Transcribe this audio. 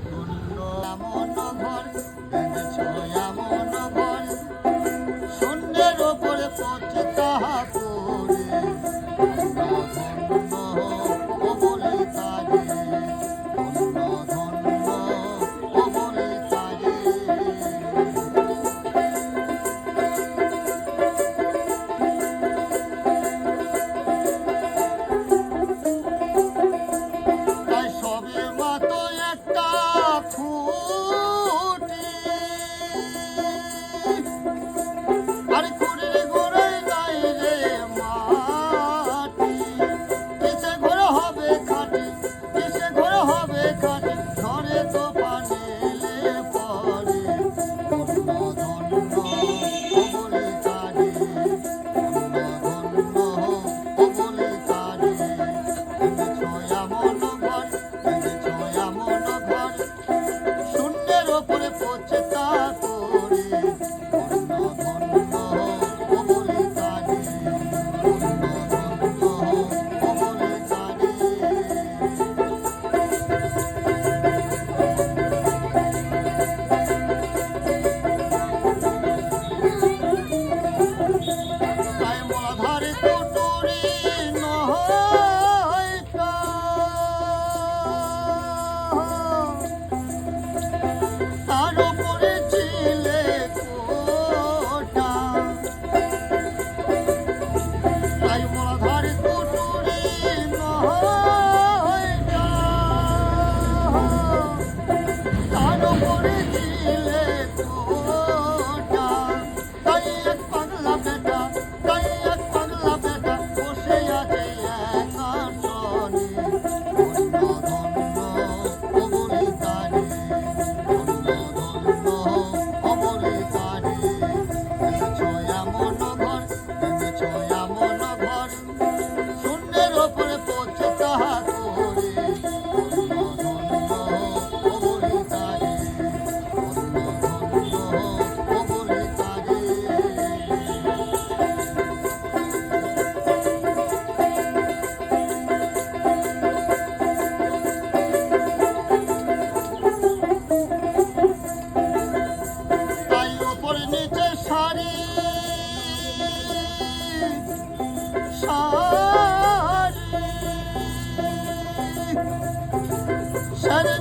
ধন্য এমন ঘর এনেছ এমন ঘর শূন্যের ওপরে পড়ছে তাহা পড়ে ধন্য ধন্য ও বলি তারে ধন্য ধন্য ও বলি তারে তাই সবের মতো একটা খুঁটি আর খুঁটির গোড়ায় নাই রে মাটি কিসে ঘর হবে খাটি কিসে ঘর হবে খাটি ঝড়ে তো পানি এলে পরে ধন্য ধন্য ও বলি তারে ধন্য ধন্য ও বলি তারে এনেছ এমন ঘর এনেছ এমন ঘর শূন্যের ওপরে পড়ছে তা করে ধন্য ধন্য ও বলি তারে ধন্য ধন্য ও বলি তারে তাই মলাধারে কুটুরি নহয়টা তার উপরে ছিলে কোটা তাই মলাধারে কুটুরি নহয়টা তার উপরে ছিলে কোটা তাই এক পাগলা বেটা তাই এক পাগলা বেটা বসে আছে এক আসনে ধন্য ধন্য ও বলি তারে ধন্য ধন্য ও বলি তারে এনেছ এমন ঘর এনেছ এমন ঘর শূন্যের ওপরে পড়ছে তাহা করে ধন্য ধন্য ও বলি তারে ধন্য ধন্য ও বলি তারে তাই ওপর নিচে সারি সারি সারি